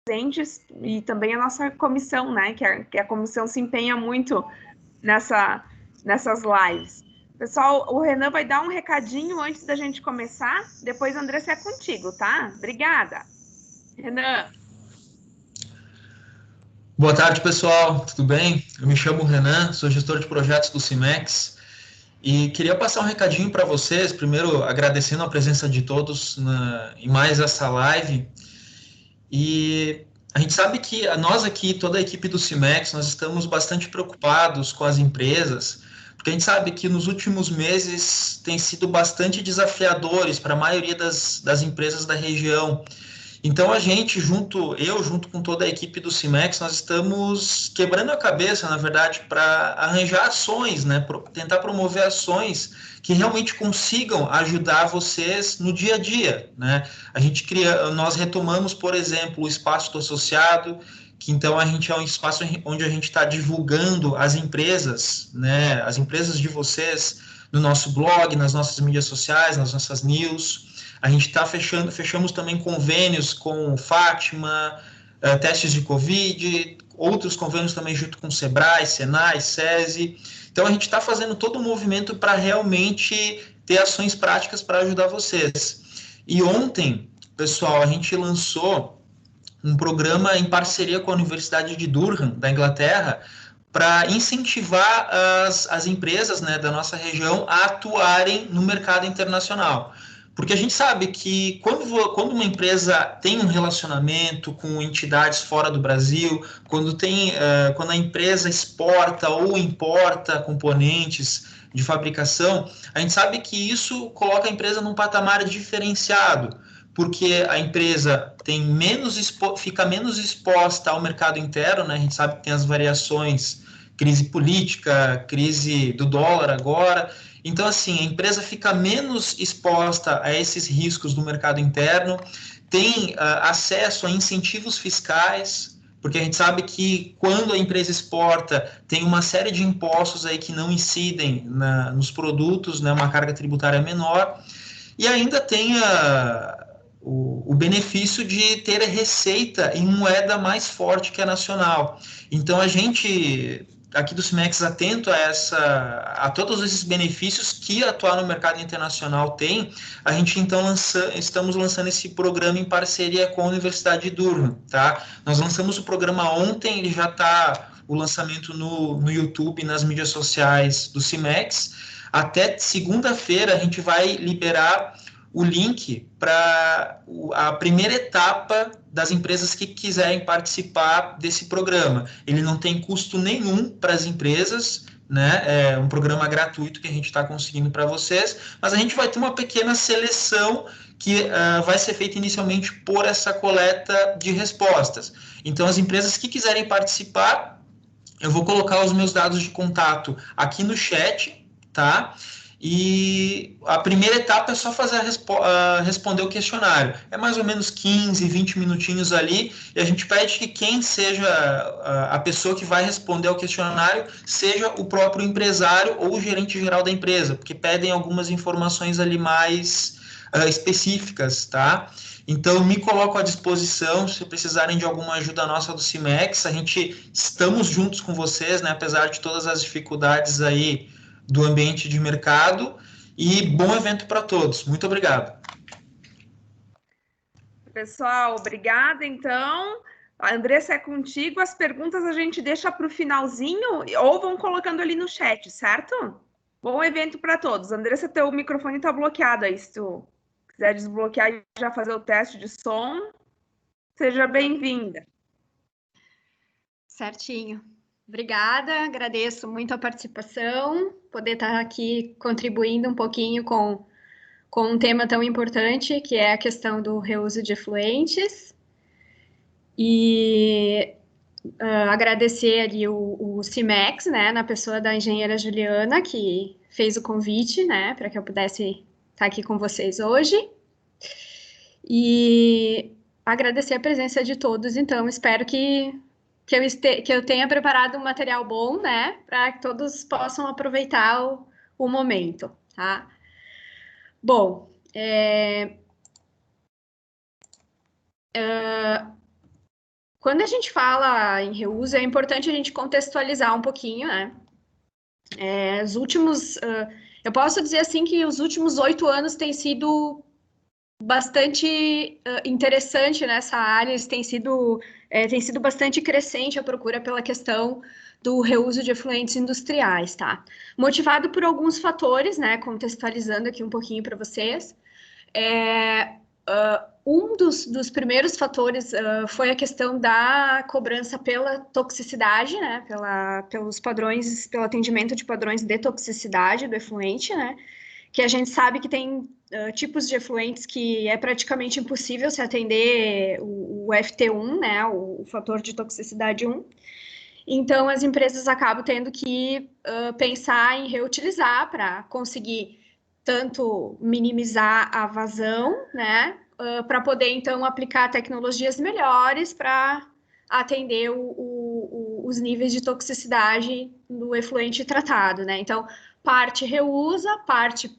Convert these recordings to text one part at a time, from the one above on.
presentes e também a nossa comissão, né? Que a comissão se empenha muito nessas lives. Pessoal, o Renan vai dar um recadinho antes da gente começar. Depois, Andressa, é contigo, tá? Obrigada. Renan. Boa tarde, pessoal. Tudo bem? Eu me chamo Renan, sou gestor de projetos do Cimex e queria passar um recadinho para vocês. Primeiro, agradecendo a presença de todos em mais essa live. E a gente sabe que nós aqui, toda a equipe do Cimex, nós estamos bastante preocupados com as empresas, porque a gente sabe que nos últimos meses têm sido bastante desafiadores para a maioria das empresas da região. Então junto com toda a equipe do Cimex, nós estamos quebrando a cabeça, na verdade, para arranjar ações, né, tentar promover ações que realmente consigam ajudar vocês no dia a dia, né? Nós retomamos, por exemplo, o espaço do associado, que então a gente é um espaço onde a gente está divulgando as empresas, né, as empresas de vocês no nosso blog, nas nossas mídias sociais, nas nossas news. A gente fechamos também convênios com Fátima, testes de Covid, outros convênios também junto com Sebrae, Senai, SESI. Então, a gente está fazendo todo um movimento para realmente ter ações práticas para ajudar vocês. E ontem, pessoal, a gente lançou um programa em parceria com a Universidade de Durham, da Inglaterra, para incentivar as empresas, né, da nossa região a atuarem no mercado internacional. Porque a gente sabe que quando uma empresa tem um relacionamento com entidades fora do Brasil, quando a empresa exporta ou importa componentes de fabricação, a gente sabe que isso coloca a empresa num patamar diferenciado, porque a empresa fica menos exposta ao mercado interno, né? A gente sabe que tem as variações, crise política, crise do dólar agora. Então, assim, a empresa fica menos exposta a esses riscos do mercado interno, tem acesso a incentivos fiscais, porque a gente sabe que quando a empresa exporta, tem uma série de impostos aí que não incidem nos produtos, né, uma carga tributária menor, e ainda tem o benefício de ter receita em moeda mais forte que a nacional. Então, a gente aqui do Cimex, atento a todos esses benefícios que atuar no mercado internacional tem, a gente então estamos lançando esse programa em parceria com a Universidade de Durham, tá? Nós lançamos o programa ontem, ele já está o lançamento no YouTube, nas mídias sociais do Cimex. Até segunda-feira a gente vai liberar o link para a primeira etapa das empresas que quiserem participar desse programa. Ele não tem custo nenhum para as empresas, né? É um programa gratuito que a gente está conseguindo para vocês, mas a gente vai ter uma pequena seleção que vai ser feita inicialmente por essa coleta de respostas. Então, as empresas que quiserem participar, eu vou colocar os meus dados de contato aqui no chat, tá? E a primeira etapa é só responder o questionário. É mais ou menos 15, 20 minutinhos ali, e a gente pede que quem seja a pessoa que vai responder ao questionário seja o próprio empresário ou o gerente geral da empresa, porque pedem algumas informações ali mais específicas, tá? Então, me coloco à disposição, se precisarem de alguma ajuda nossa do Cimex, estamos juntos com vocês, né, apesar de todas as dificuldades aí do ambiente de mercado, e bom evento para todos. Muito obrigado. Pessoal, obrigada, então. A Andressa, é contigo. As perguntas a gente deixa para o finalzinho ou vão colocando ali no chat, certo? Bom evento para todos. Andressa, teu microfone está bloqueado aí. Se tu quiser desbloquear e já fazer o teste de som, seja bem-vinda. Certinho. Obrigada, agradeço muito a participação, poder estar aqui contribuindo um pouquinho com um tema tão importante, que é a questão do reuso de efluentes. E agradecer ali o Cimex, né, na pessoa da engenheira Juliana, que fez o convite, né, para que eu pudesse estar aqui com vocês hoje. E agradecer a presença de todos, então, espero que eu tenha preparado um material bom, né, para que todos possam aproveitar o momento, tá? Bom, Quando a gente fala em reuso, é importante a gente contextualizar um pouquinho, né? Eu posso dizer assim que os últimos 8 anos têm sido bastante interessante nessa área, tem sido bastante crescente a procura pela questão do reuso de efluentes industriais, tá? Motivado por alguns fatores, né? Contextualizando aqui um pouquinho para vocês. Um dos primeiros fatores foi a questão da cobrança pela toxicidade, né? Pelos padrões, pelo atendimento de padrões de toxicidade do efluente, né? Que a gente sabe que tem tipos de efluentes que é praticamente impossível se atender o FT1, né, o fator de toxicidade 1. Então, as empresas acabam tendo que pensar em reutilizar para conseguir tanto minimizar a vazão, né, para poder, então, aplicar tecnologias melhores para atender os níveis de toxicidade do efluente tratado, né? Então, parte reusa, parte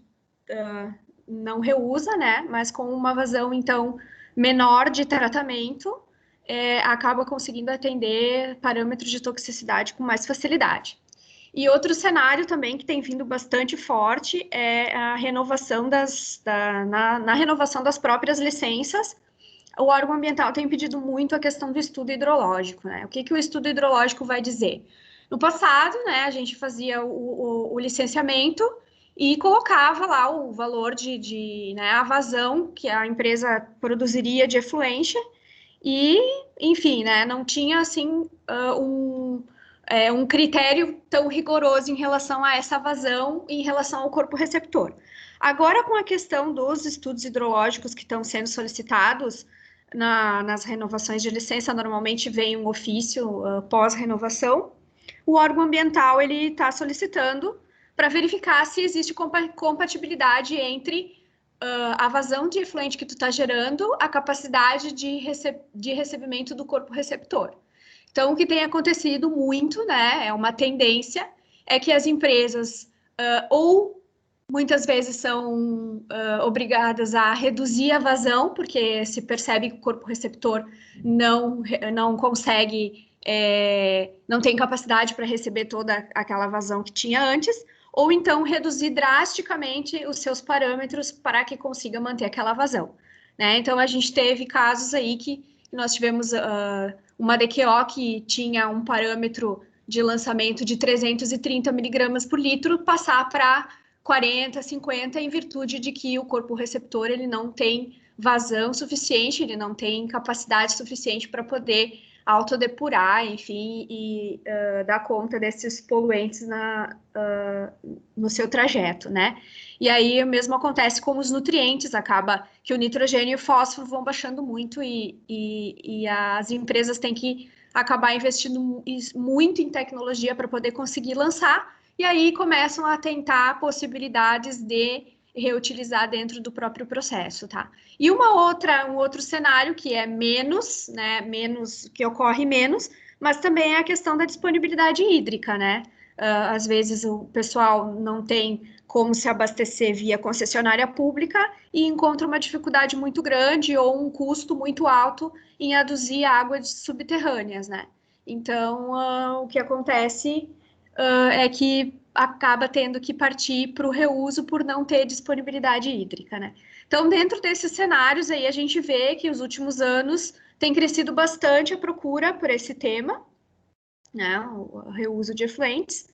não reusa, né? Mas com uma vazão, então, menor de tratamento, acaba conseguindo atender parâmetros de toxicidade com mais facilidade. E outro cenário também que tem vindo bastante forte é a renovação na renovação das próprias licenças. O órgão ambiental tem pedido muito a questão do estudo hidrológico, né? O que o estudo hidrológico vai dizer? No passado, né, a gente fazia o licenciamento e colocava lá o valor né, a vazão que a empresa produziria de efluente e, enfim, né, não tinha, assim, um critério tão rigoroso em relação a essa vazão e em relação ao corpo receptor. Agora, com a questão dos estudos hidrológicos que estão sendo solicitados nas renovações de licença, normalmente vem um ofício pós-renovação, o órgão ambiental ele está solicitando para verificar se existe compatibilidade entre a vazão de efluente que tu está gerando, a capacidade de recebimento do corpo receptor. Então, o que tem acontecido muito, né, é uma tendência, é que as empresas ou muitas vezes são obrigadas a reduzir a vazão, porque se percebe que o corpo receptor não consegue, não tem capacidade para receber toda aquela vazão que tinha antes, ou então reduzir drasticamente os seus parâmetros para que consiga manter aquela vazão, né? Então, a gente teve casos aí que nós tivemos uma DQO que tinha um parâmetro de lançamento de 330 miligramas por litro, passar para 40, 50, em virtude de que o corpo receptor ele não tem vazão suficiente, ele não tem capacidade suficiente para poder autodepurar, enfim, e dar conta desses poluentes no seu trajeto, né? E aí o mesmo acontece com os nutrientes, acaba que o nitrogênio e o fósforo vão baixando muito e as empresas têm que acabar investindo muito em tecnologia para poder conseguir lançar, e aí começam a tentar possibilidades de reutilizar dentro do próprio processo, tá? E um outro cenário que é menos, né, que ocorre menos, mas também é a questão da disponibilidade hídrica, né? Às vezes o pessoal não tem como se abastecer via concessionária pública e encontra uma dificuldade muito grande ou um custo muito alto em aduzir águas subterrâneas, né? Então, o que acontece é que acaba tendo que partir para o reuso por não ter disponibilidade hídrica, né? Então, dentro desses cenários aí, a gente vê que os últimos anos tem crescido bastante a procura por esse tema, né? O reuso de efluentes,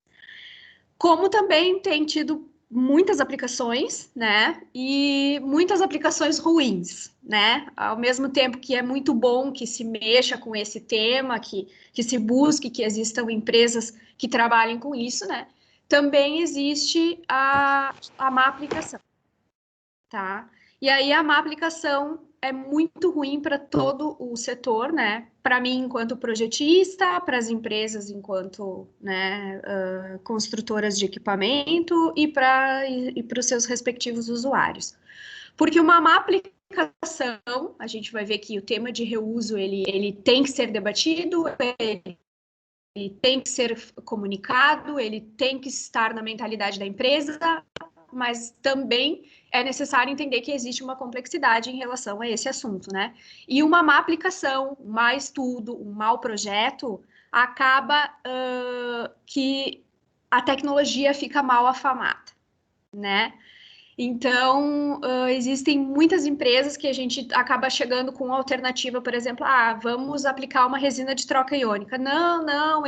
como também tem tido muitas aplicações, né? E muitas aplicações ruins, né? Ao mesmo tempo que é muito bom que se mexa com esse tema, que se busque que existam empresas que trabalhem com isso, né? Também existe a má aplicação, tá? E aí a má aplicação é muito ruim para todo o setor, né? Para mim, enquanto projetista, para as empresas enquanto, né, construtoras de equipamento e para os seus respectivos usuários. Porque uma má aplicação, a gente vai ver que o tema de reuso, ele tem que ser debatido, ele tem que ser comunicado, ele tem que estar na mentalidade da empresa, mas também é necessário entender que existe uma complexidade em relação a esse assunto, né? E uma má aplicação, um mau estudo, um mau projeto, acaba que a tecnologia fica mal afamada, né? Então, existem muitas empresas que a gente acaba chegando com alternativa, por exemplo, vamos aplicar uma resina de troca iônica. Não,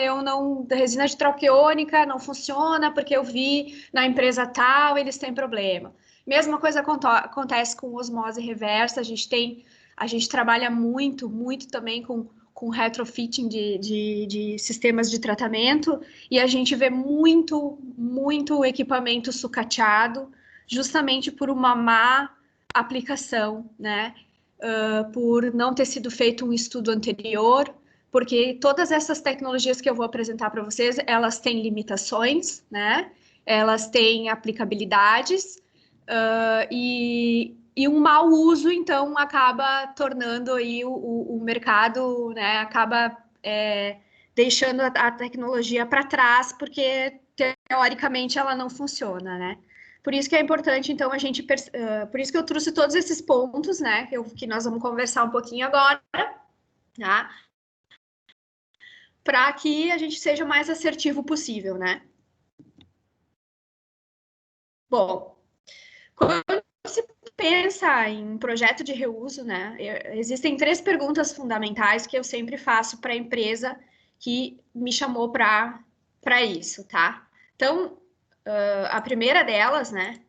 resina de troca iônica não funciona porque eu vi na empresa tal, eles têm problema. Mesma coisa acontece com osmose reversa, a gente trabalha muito também com retrofitting de sistemas de tratamento, e a gente vê muito equipamento sucateado, justamente por uma má aplicação, né? Por não ter sido feito um estudo anterior, porque todas essas tecnologias que eu vou apresentar para vocês, elas têm limitações, né? Elas têm aplicabilidades, e um mau uso, então, acaba tornando aí o mercado, né? Acaba deixando a tecnologia para trás, porque teoricamente ela não funciona, né? Por isso que é importante, então, a gente... por isso que eu trouxe todos esses pontos, né? Que nós vamos conversar um pouquinho agora, tá? Para que a gente seja o mais assertivo possível, né? Bom, quando se pensa em um projeto de reuso, né? Existem 3 perguntas fundamentais que eu sempre faço para a empresa que me chamou para isso, tá? Então, a primeira delas, né?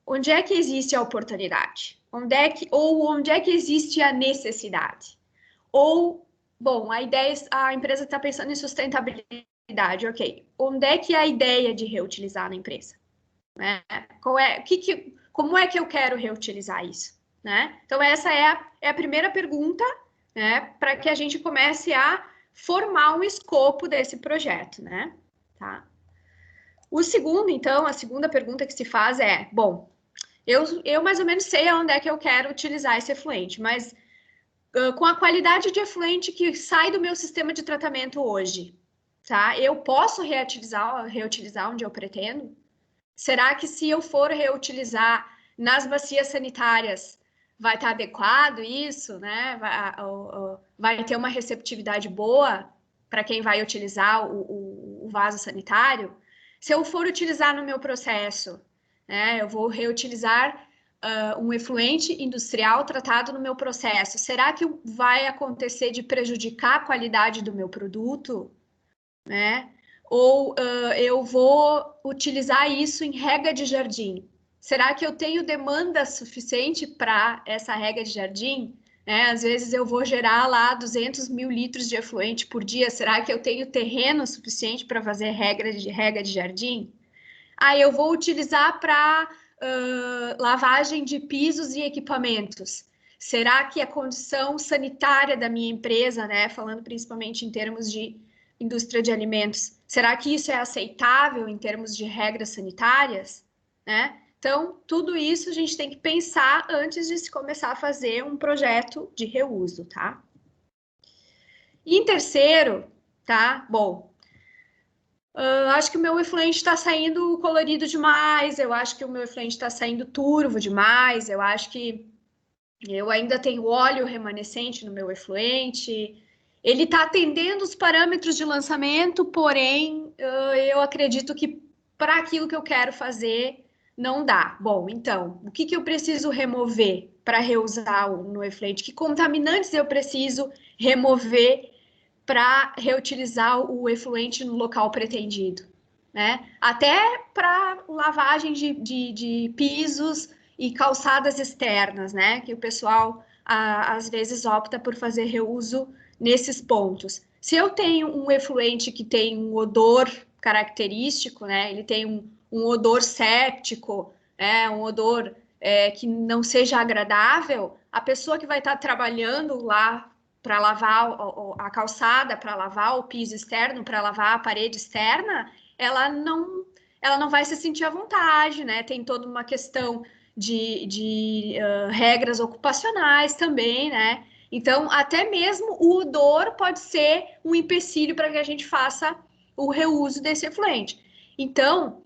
Onde é que existe a oportunidade? Onde é que existe a necessidade? Ou, bom, a empresa está pensando em sustentabilidade, ok. Onde é que é a ideia de reutilizar na empresa? Né? Como é que eu quero reutilizar isso? Né? Então, essa é a primeira pergunta, né, para que a gente comece a formar um escopo desse projeto, né? Tá? O segundo, então, a segunda pergunta que se faz é, bom, eu mais ou menos sei onde é que eu quero utilizar esse efluente, mas com a qualidade de efluente que sai do meu sistema de tratamento hoje, tá? Eu posso reutilizar onde eu pretendo? Será que se eu for reutilizar nas bacias sanitárias, vai estar adequado isso, né? Vai ter uma receptividade boa para quem vai utilizar o vaso sanitário? Se eu for utilizar no meu processo, né? Eu vou reutilizar um efluente industrial tratado no meu processo. Será que vai acontecer de prejudicar a qualidade do meu produto, né? Ou eu vou utilizar isso em rega de jardim. Será que eu tenho demanda suficiente para essa rega de jardim? Às vezes eu vou gerar lá 200 mil litros de efluente por dia. Será que eu tenho terreno suficiente para fazer rega de jardim? Eu vou utilizar para lavagem de pisos e equipamentos. Será que a condição sanitária da minha empresa, né, falando principalmente em termos de indústria de alimentos, será que isso é aceitável em termos de regras sanitárias? Né? Então, tudo isso a gente tem que pensar antes de se começar a fazer um projeto de reuso, tá? E em terceiro, tá? Bom, acho que o meu efluente está saindo colorido demais, eu acho que o meu efluente está saindo turvo demais, eu acho que eu ainda tenho óleo remanescente no meu efluente, ele está atendendo os parâmetros de lançamento, porém, eu acredito que para aquilo que eu quero fazer, não dá. Bom, então, o que eu preciso remover para reusar no efluente? Que contaminantes eu preciso remover para reutilizar o efluente no local pretendido, né? Até para lavagem de pisos e calçadas externas, né? Que o pessoal às vezes opta por fazer reuso nesses pontos. Se eu tenho um efluente que tem um odor característico, né? Ele tem um odor séptico, né? Um odor que não seja agradável, a pessoa que vai estar trabalhando lá para lavar a calçada, para lavar o piso externo, para lavar a parede externa, ela não vai se sentir à vontade, né? Tem toda uma questão de regras ocupacionais também, né? Então, até mesmo o odor pode ser um empecilho para que a gente faça o reuso desse efluente. Então,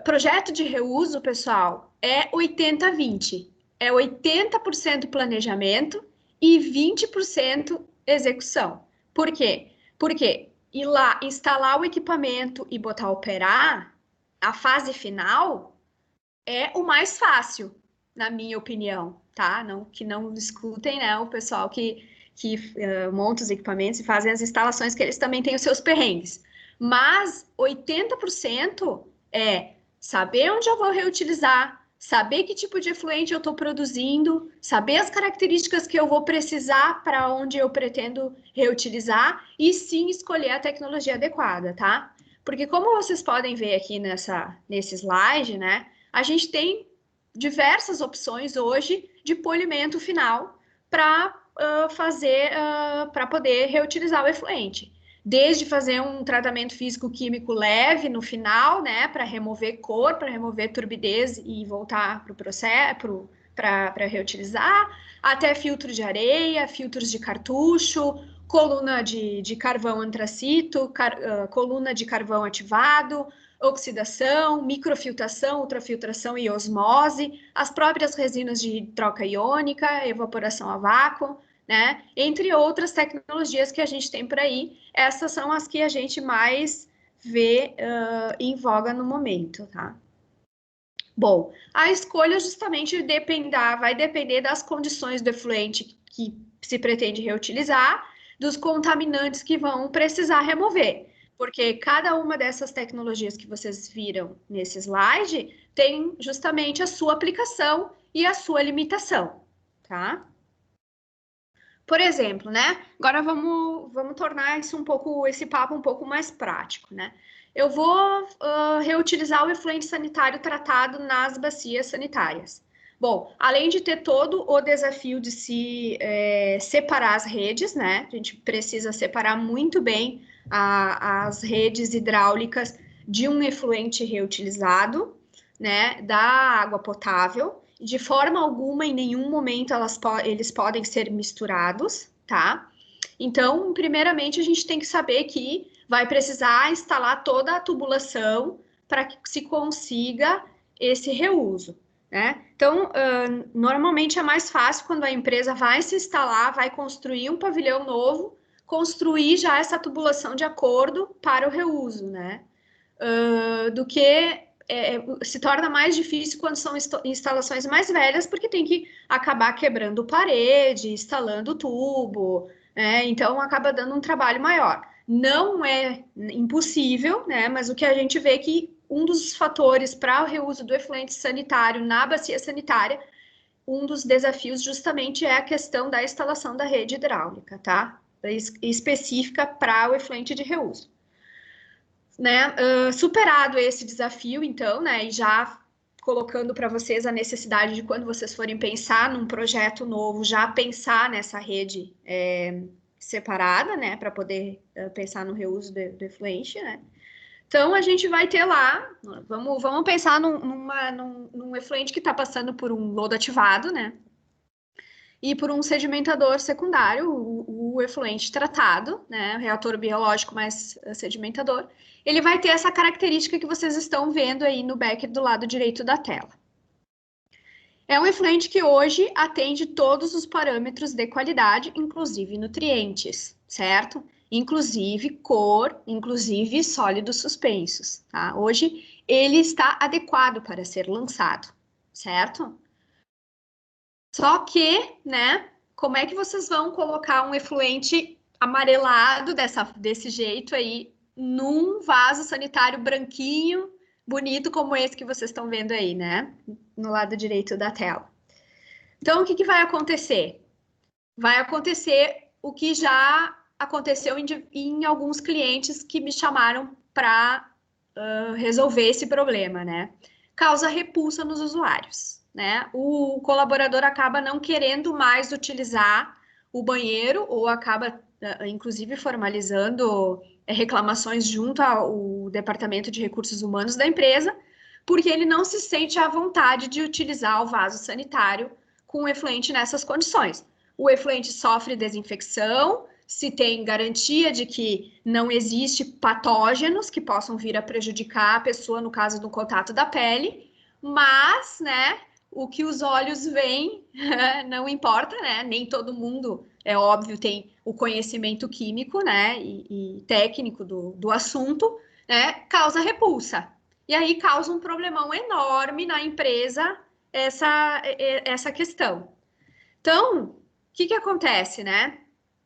Projeto de reuso, pessoal, é 80-20. É 80% planejamento e 20% execução. Por quê? Porque ir lá, instalar o equipamento e botar a operar, a fase final é o mais fácil, na minha opinião, tá? Que não escutem, né, o pessoal que monta os equipamentos e fazem as instalações, que eles também têm os seus perrengues. Mas 80% é saber onde eu vou reutilizar, saber que tipo de efluente eu estou produzindo, saber as características que eu vou precisar para onde eu pretendo reutilizar e sim escolher a tecnologia adequada, tá? Porque como vocês podem ver aqui nesse slide, né, a gente tem diversas opções hoje de polimento final para para poder reutilizar o efluente. Desde fazer um tratamento físico-químico leve no final, né, para remover cor, para remover turbidez e voltar para o processo, para reutilizar, até filtro de areia, filtros de cartucho, coluna de carvão antracito, coluna de carvão ativado, oxidação, microfiltração, ultrafiltração e osmose, as próprias resinas de troca iônica, evaporação a vácuo, né? Entre outras tecnologias que a gente tem por aí, essas são as que a gente mais vê em voga no momento, tá? Bom, a escolha justamente vai depender das condições do efluente que se pretende reutilizar, dos contaminantes que vão precisar remover. Porque cada uma dessas tecnologias que vocês viram nesse slide tem justamente a sua aplicação e a sua limitação, tá? Por exemplo, né? Agora vamos tornar esse papo um pouco mais prático, né? Eu vou reutilizar o efluente sanitário tratado nas bacias sanitárias. Bom, além de ter todo o desafio de se separar as redes, né? A gente precisa separar muito bem as redes hidráulicas de um efluente reutilizado, né? Da água potável. De forma alguma, em nenhum momento, eles podem ser misturados, tá? Então, primeiramente, a gente tem que saber que vai precisar instalar toda a tubulação para que se consiga esse reuso, né? Então, normalmente é mais fácil quando a empresa vai se instalar, vai construir um pavilhão novo, construir já essa tubulação de acordo para o reuso, né? Do que se torna mais difícil quando são instalações mais velhas, porque tem que acabar quebrando parede, instalando tubo, né? Então acaba dando um trabalho maior. Não é impossível, né? Mas o que a gente vê é que um dos fatores para o reuso do efluente sanitário na bacia sanitária, um dos desafios justamente é a questão da instalação da rede hidráulica, tá? Específica para o efluente de reuso. Né? Superado esse desafio, então, né? E já colocando para vocês a necessidade de quando vocês forem pensar num projeto novo, já pensar nessa rede separada, né? Para poder pensar no reuso do efluente, né? Então, a gente vai ter lá, vamos pensar num efluente que está passando por um lodo ativado, né? E por um sedimentador secundário, o efluente tratado, né? O reator biológico mais sedimentador, ele vai ter essa característica que vocês estão vendo aí no becker do lado direito da tela. É um efluente que hoje atende todos os parâmetros de qualidade, inclusive nutrientes, certo? Inclusive cor, inclusive sólidos suspensos, tá? Hoje ele está adequado para ser lançado, certo? Só que, né, como é que vocês vão colocar um efluente amarelado desse jeito aí num vaso sanitário branquinho, bonito como esse que vocês estão vendo aí, né? No lado direito da tela. Então, o que vai acontecer? Vai acontecer o que já aconteceu em alguns clientes que me chamaram para resolver esse problema, né? Causa repulsa nos usuários, né? O colaborador acaba não querendo mais utilizar o banheiro ou acaba, inclusive, formalizando reclamações junto ao Departamento de Recursos Humanos da empresa, porque ele não se sente à vontade de utilizar o vaso sanitário com o efluente nessas condições. O efluente sofre desinfecção, se tem garantia de que não existe patógenos que possam vir a prejudicar a pessoa no caso do contato da pele, mas, né, o que os olhos veem não importa, né? Nem todo mundo, é óbvio, tem o conhecimento químico, né, e técnico do assunto, né, causa repulsa. E aí causa um problemão enorme na empresa essa questão. Então, o que acontece, né?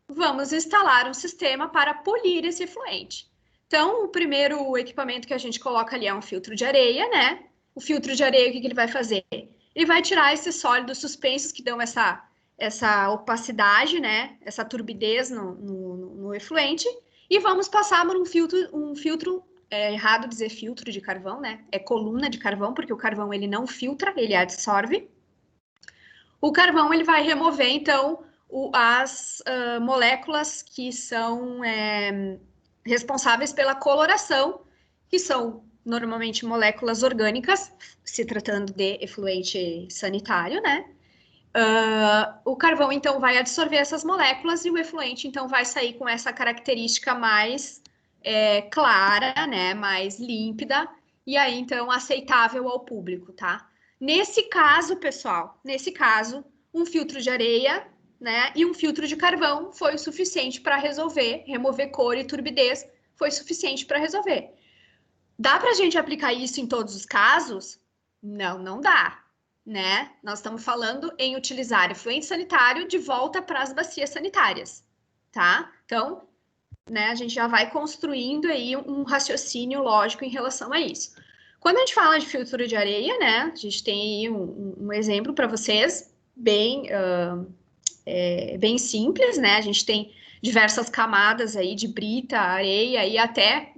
Vamos instalar um sistema para polir esse efluente. Então, o primeiro equipamento que a gente coloca ali é um filtro de areia, né? O filtro de areia, o que ele vai fazer? Ele vai tirar esses sólidos suspensos que dão essa opacidade, né? Essa turbidez no efluente. E vamos passar por um filtro, é errado dizer filtro de carvão, né? É coluna de carvão, porque o carvão ele não filtra, ele absorve. O carvão ele vai remover, então, as moléculas que são responsáveis pela coloração, que são normalmente moléculas orgânicas, se tratando de efluente sanitário, né? O carvão, então, vai absorver essas moléculas e o efluente, então, vai sair com essa característica mais clara, né? Mais límpida e aí, então, aceitável ao público, tá? Nesse caso, pessoal, um filtro de areia, né, e um filtro de carvão foi o suficiente para remover cor e turbidez, foi suficiente para resolver. Dá para a gente aplicar isso em todos os casos? Não, não dá, né? Nós estamos falando em utilizar efluente sanitário de volta para as bacias sanitárias, tá? Então, né, a gente já vai construindo aí um raciocínio lógico em relação a isso. Quando a gente fala de filtro de areia, né, a gente tem aí um exemplo para vocês, bem simples, né, a gente tem diversas camadas aí de brita, areia e até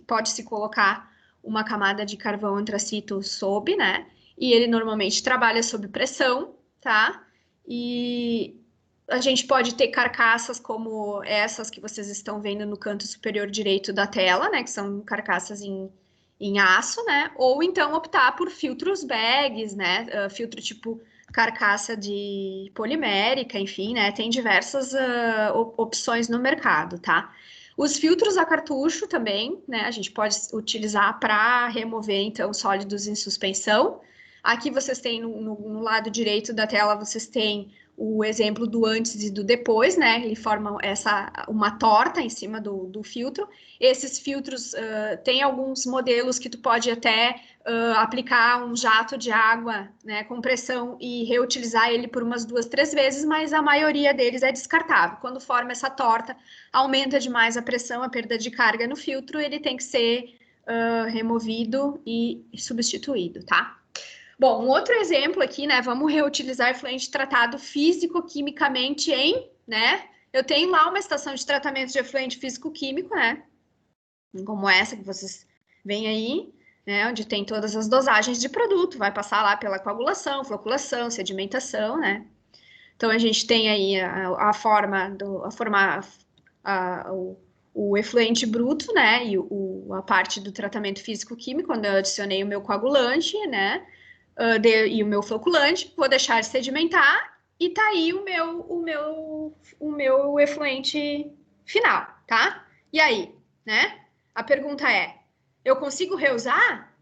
pode-se colocar uma camada de carvão antracito sob, né, e ele normalmente trabalha sob pressão, tá, e a gente pode ter carcaças como essas que vocês estão vendo no canto superior direito da tela, né, que são carcaças em aço, né? Ou então optar por filtros bags, né? Filtro tipo carcaça de polimérica, enfim, né? Tem diversas opções no mercado, tá? Os filtros a cartucho também, né? A gente pode utilizar para remover, então, sólidos em suspensão. Aqui vocês têm, no lado direito da tela, vocês têm o exemplo do antes e do depois, né? Ele forma uma torta em cima do filtro. Esses filtros, tem alguns modelos que tu pode até aplicar um jato de água, né, com pressão e reutilizar ele por umas 2, 3 vezes, mas a maioria deles é descartável. Quando forma essa torta, aumenta demais a pressão, a perda de carga no filtro, ele tem que ser removido e substituído, tá? Bom, um outro exemplo aqui, né? Vamos reutilizar efluente tratado físico-quimicamente né? Eu tenho lá uma estação de tratamento de efluente físico-químico, né? Como essa que vocês veem aí, né? Onde tem todas as dosagens de produto, vai passar lá pela coagulação, floculação, sedimentação, né? Então a gente tem aí o efluente bruto, né? E a parte do tratamento físico-químico, quando eu adicionei o meu coagulante, né? E o meu floculante, vou deixar sedimentar e tá aí o meu efluente final, tá? E aí, né? A pergunta é, eu consigo reusar?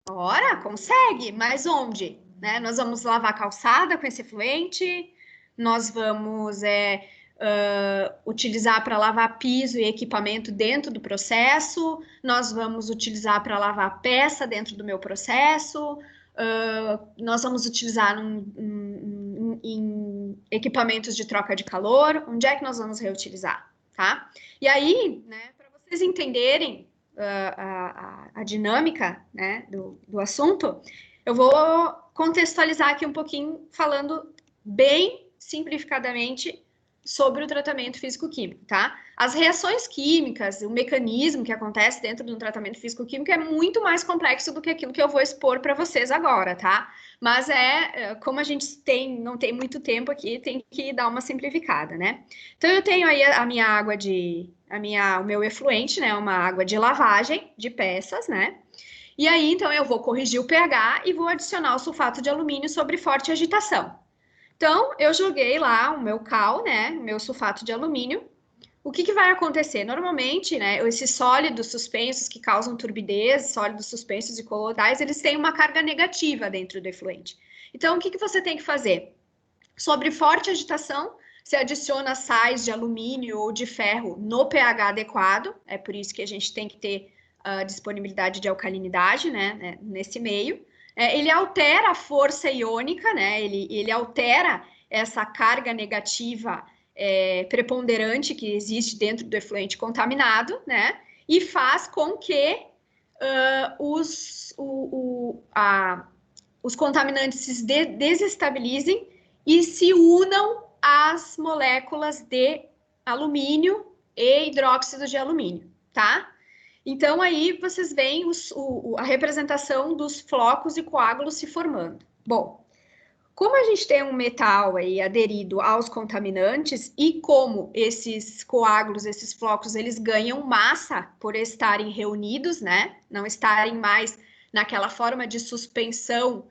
Ora, consegue, mas onde? Né? Nós vamos lavar calçada com esse efluente, nós vamos utilizar para lavar piso e equipamento dentro do processo, nós vamos utilizar para lavar peça dentro do meu processo, nós vamos utilizar em equipamentos de troca de calor, onde é que nós vamos reutilizar, tá? E aí, né, para vocês entenderem a dinâmica, né, do assunto, eu vou contextualizar aqui um pouquinho, falando bem simplificadamente sobre o tratamento físico-químico, tá? As reações químicas, o mecanismo que acontece dentro de um tratamento físico-químico é muito mais complexo do que aquilo que eu vou expor para vocês agora, tá? Mas como a gente não tem muito tempo aqui, tem que dar uma simplificada, né? Então, eu tenho aí a minha água o meu efluente, né? Uma água de lavagem de peças, né? E aí, então, eu vou corrigir o pH e vou adicionar o sulfato de alumínio sobre forte agitação. Então, eu joguei lá o meu cal, né, o meu sulfato de alumínio, o que vai acontecer? Normalmente, né, esses sólidos suspensos que causam turbidez, sólidos suspensos e coloidais, eles têm uma carga negativa dentro do efluente. Então, o que você tem que fazer? Sobre forte agitação, você adiciona sais de alumínio ou de ferro no pH adequado, é por isso que a gente tem que ter a disponibilidade de alcalinidade, né, nesse meio. Ele altera a força iônica, né, ele altera essa carga negativa preponderante que existe dentro do efluente contaminado, né, e faz com que os contaminantes se desestabilizem e se unam às moléculas de alumínio e hidróxido de alumínio, tá? Então, aí vocês veem a representação dos flocos e coágulos se formando. Bom, como a gente tem um metal aí aderido aos contaminantes e como esses coágulos, esses flocos, eles ganham massa por estarem reunidos, né? Não estarem mais naquela forma de suspensão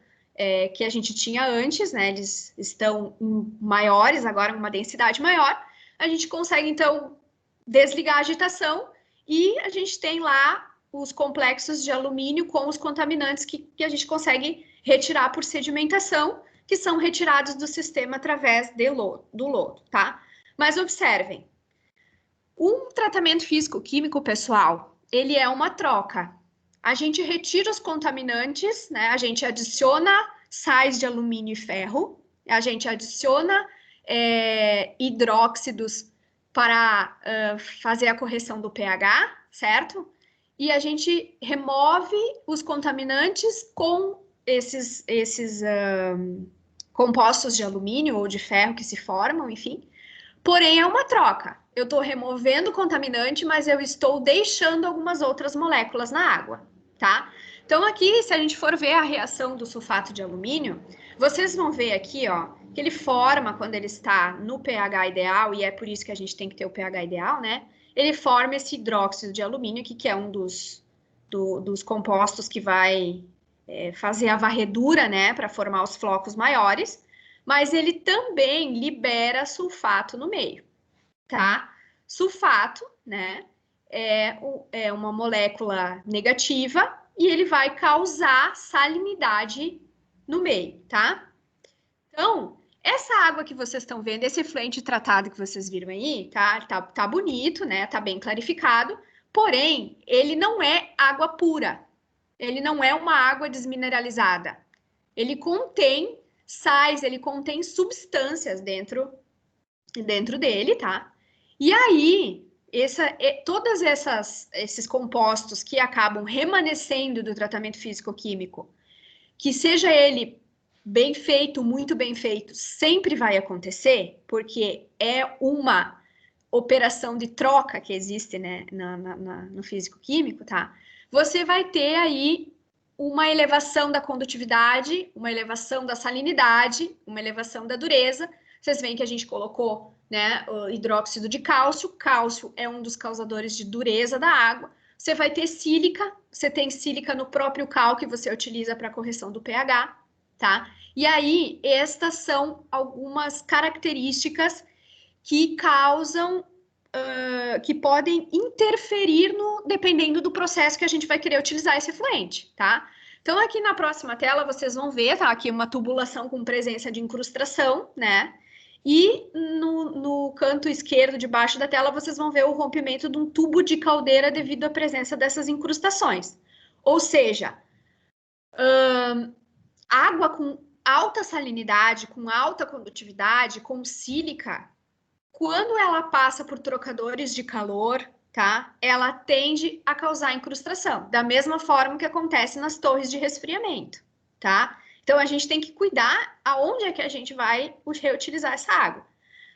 que a gente tinha antes, né? Eles estão maiores, agora uma densidade maior. A gente consegue, então, desligar a agitação e a gente tem lá os complexos de alumínio com os contaminantes que a gente consegue retirar por sedimentação, que são retirados do sistema através do lodo, tá? Mas observem, um tratamento físico-químico, pessoal, ele é uma troca. A gente retira os contaminantes, né? A gente adiciona sais de alumínio e ferro, a gente adiciona hidróxidos para fazer a correção do pH, certo? E a gente remove os contaminantes com esses compostos de alumínio ou de ferro que se formam, enfim. Porém, é uma troca. Eu estou removendo o contaminante, mas eu estou deixando algumas outras moléculas na água, tá? Então, aqui, se a gente for ver a reação do sulfato de alumínio, vocês vão ver aqui, ó, que ele forma quando ele está no pH ideal, e é por isso que a gente tem que ter o pH ideal, né? Ele forma esse hidróxido de alumínio, que é um dos compostos que vai fazer a varredura, né, para formar os flocos maiores, mas ele também libera sulfato no meio, tá? Sulfato, né, é uma molécula negativa e ele vai causar salinidade no meio, tá? Então, essa água que vocês estão vendo, esse efluente tratado que vocês viram aí, tá bonito, né? Tá bem clarificado, porém, ele não é água pura. Ele não é uma água desmineralizada. Ele contém sais, ele contém substâncias dentro dele, tá? E aí, todos esses compostos que acabam remanescendo do tratamento físico-químico, que seja ele bem feito, muito bem feito, sempre vai acontecer, porque é uma operação de troca que existe, né, no físico-químico, tá? Você vai ter aí uma elevação da condutividade, uma elevação da salinidade, uma elevação da dureza. Vocês veem que a gente colocou, né, o hidróxido de cálcio. Cálcio é um dos causadores de dureza da água. Você vai ter sílica, você tem sílica no próprio cal que você utiliza para correção do pH, tá? E aí, estas são algumas características que causam, que podem interferir dependendo do processo que a gente vai querer utilizar esse efluente, tá? Então, aqui na próxima tela, vocês vão ver, tá? Aqui uma tubulação com presença de incrustação, né? E no canto esquerdo de baixo da tela, vocês vão ver o rompimento de um tubo de caldeira devido à presença dessas incrustações. Ou seja, água com alta salinidade, com alta condutividade, com sílica, quando ela passa por trocadores de calor, tá? Ela tende a causar incrustação, da mesma forma que acontece nas torres de resfriamento, tá? Então, a gente tem que cuidar aonde é que a gente vai reutilizar essa água.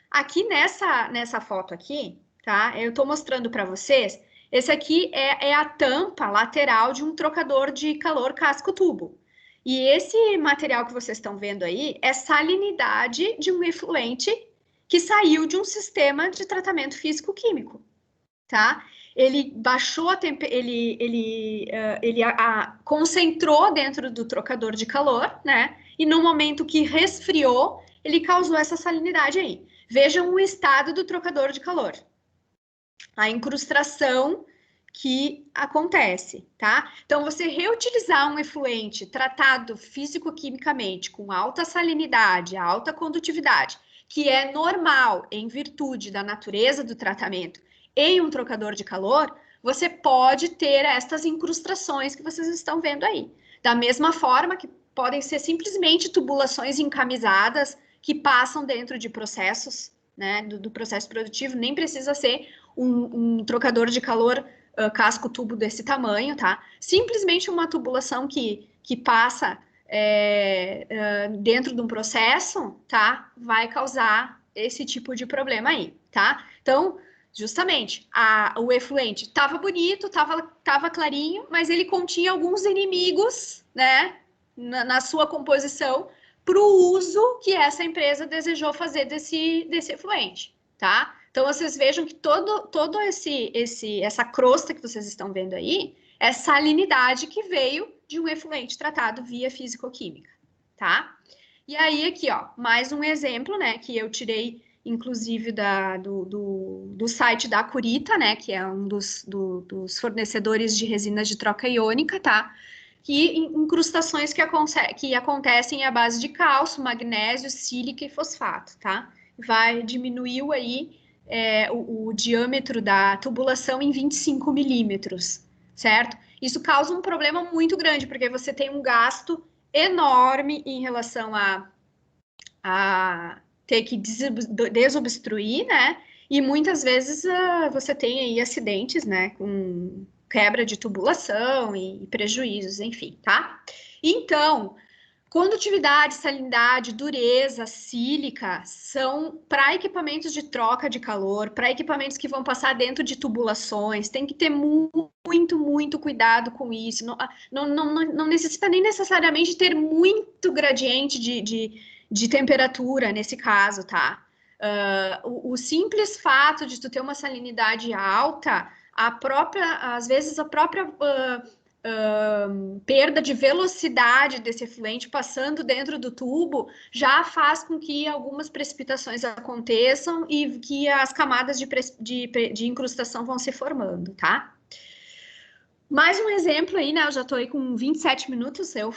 Aqui nessa foto aqui, tá? Eu estou mostrando para vocês, esse aqui é a tampa lateral de um trocador de calor casco-tubo. E esse material que vocês estão vendo aí é salinidade de um efluente que saiu de um sistema de tratamento físico-químico, tá? Ele baixou a temperatura, ele concentrou dentro do trocador de calor, né? E no momento que resfriou, ele causou essa salinidade aí. Vejam o estado do trocador de calor. a incrustação que acontece, tá? Então, você reutilizar um efluente tratado físico-quimicamente com alta salinidade, alta condutividade, que é normal em virtude da natureza do tratamento, em um trocador de calor, você pode ter estas incrustações que vocês estão vendo aí. Da mesma forma que podem ser simplesmente tubulações encamisadas que passam dentro de processos, né, do processo produtivo, nem precisa ser um trocador de calor casco tubo desse tamanho, tá? Simplesmente uma tubulação que passa dentro de um processo, tá? Vai causar esse tipo de problema aí, tá? Então, justamente, o efluente estava bonito, estava clarinho, mas ele continha alguns inimigos, né? Na sua composição, para o uso que essa empresa desejou fazer desse efluente, tá? Então, vocês vejam que todo essa crosta que vocês estão vendo aí é salinidade que veio de um efluente tratado via físico-química, tá? E aí, aqui, ó, mais um exemplo, né, que eu tirei, inclusive, do site da Curita, né, que é um dos fornecedores de resinas de troca iônica, tá? Que incrustações que acontecem à base de cálcio, magnésio, sílica e fosfato, tá? Diminuiu aí o diâmetro da tubulação em 25 milímetros, certo? Isso causa um problema muito grande, porque você tem um gasto enorme em relação a ter que desobstruir, né? E muitas vezes você tem aí acidentes, né? Com quebra de tubulação e prejuízos, enfim, tá? Então, condutividade, salinidade, dureza, sílica são para equipamentos de troca de calor, para equipamentos que vão passar dentro de tubulações, tem que ter muito cuidado com isso. Não necessita nem necessariamente ter muito gradiente de temperatura nesse caso, tá? O simples fato de tu ter uma salinidade alta, às vezes a própria perda de velocidade desse efluente passando dentro do tubo já faz com que algumas precipitações aconteçam e que as camadas de incrustação vão se formando, tá? Mais um exemplo aí, né? Eu já tô aí com 27 minutos. Eu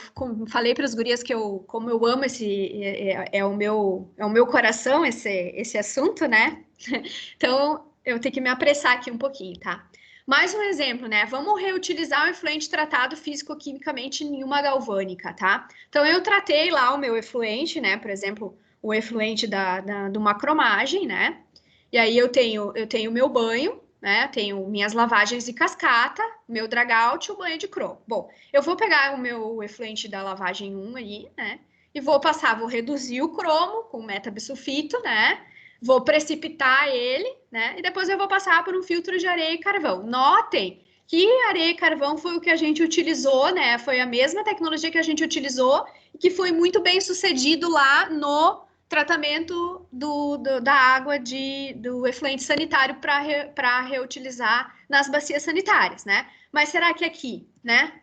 falei para as gurias que como eu amo o meu coração esse assunto, né? Então eu tenho que me apressar aqui um pouquinho, tá? Mais um exemplo, né? Vamos reutilizar o efluente tratado físico-quimicamente em uma galvânica, tá? Então eu tratei lá o meu efluente, né? Por exemplo, o efluente de uma cromagem, né? E aí eu tenho o meu banho, né? Tenho minhas lavagens de cascata, meu dragout e o banho de cromo. Bom, eu vou pegar o meu efluente da lavagem 1 aí, né? E vou reduzir o cromo com metabisulfito, né? Vou precipitar ele, né? E depois eu vou passar por um filtro de areia e carvão. Notem que areia e carvão foi o que a gente utilizou, né? Foi a mesma tecnologia que a gente utilizou e que foi muito bem sucedido lá no tratamento da água do efluente sanitário para reutilizar nas bacias sanitárias, né? Mas será que aqui, né?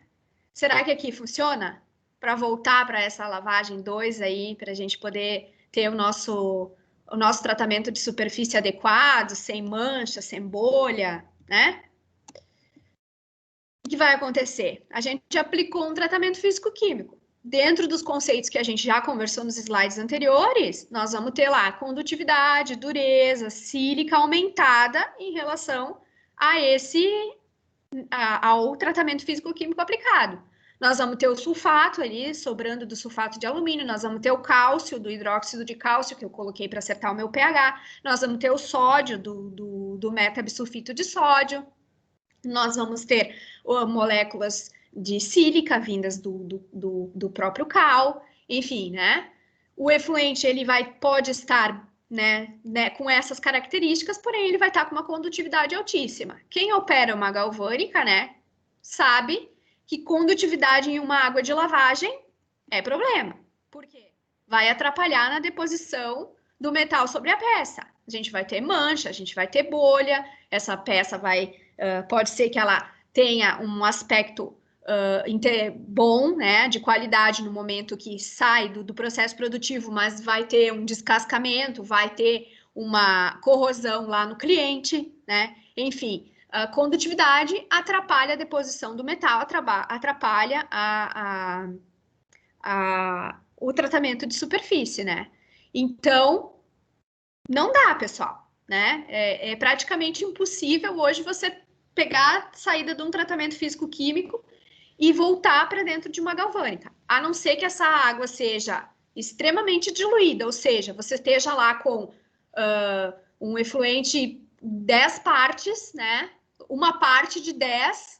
Será que aqui funciona? Para voltar para essa lavagem 2 aí, para a gente poder ter o nosso tratamento de superfície adequado, sem mancha, sem bolha, né? O que vai acontecer? A gente aplicou um tratamento físico-químico. Dentro dos conceitos que a gente já conversou nos slides anteriores, nós vamos ter lá condutividade, dureza, sílica aumentada em relação ao tratamento físico-químico aplicado. Nós vamos ter o sulfato ali, sobrando do sulfato de alumínio, nós vamos ter o cálcio, do hidróxido de cálcio, que eu coloquei para acertar o meu pH, nós vamos ter o sódio, do metabisulfito de sódio, nós vamos ter moléculas de sílica vindas do próprio cal, enfim, né? O efluente, ele pode estar né, com essas características, porém ele vai estar com uma condutividade altíssima. Quem opera uma galvânica, né, sabe que condutividade em uma água de lavagem é problema. Por quê? Vai atrapalhar na deposição do metal sobre a peça. A gente vai ter mancha, a gente vai ter bolha, essa peça pode ser que ela tenha um aspecto bom, né, de qualidade no momento que sai do processo produtivo, mas vai ter um descascamento, vai ter uma corrosão lá no cliente, né? Enfim, a condutividade atrapalha a deposição do metal, atrapalha o tratamento de superfície, né? Então, não dá, pessoal, né? É praticamente impossível hoje você pegar a saída de um tratamento físico-químico e voltar para dentro de uma galvânica, a não ser que essa água seja extremamente diluída, ou seja, você esteja lá com um efluente 10 partes, né? Uma parte de 10,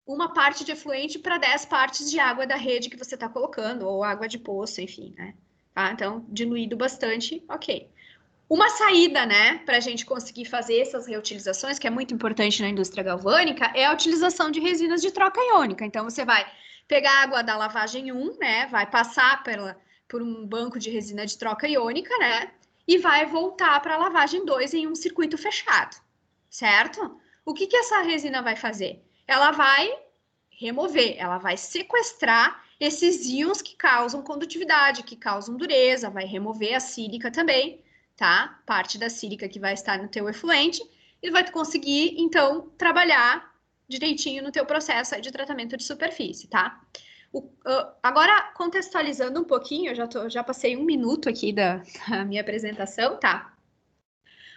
uma parte de efluente para 10 partes de água da rede que você está colocando, ou água de poço, enfim, né? Tá? Então, diluído bastante, ok. Uma saída, né, para a gente conseguir fazer essas reutilizações, que é muito importante na indústria galvânica, é a utilização de resinas de troca iônica. Então, você vai pegar a água da lavagem 1, né, vai passar por um banco de resina de troca iônica, né, e vai voltar para a lavagem 2 em um circuito fechado, certo? O que essa resina vai fazer? Ela vai remover, ela vai sequestrar esses íons que causam condutividade, que causam dureza, vai remover a sílica também, tá? Parte da sílica que vai estar no teu efluente e vai conseguir, então, trabalhar direitinho no teu processo de tratamento de superfície, tá? Agora, contextualizando um pouquinho, eu já passei 1 minuto aqui da minha apresentação, tá?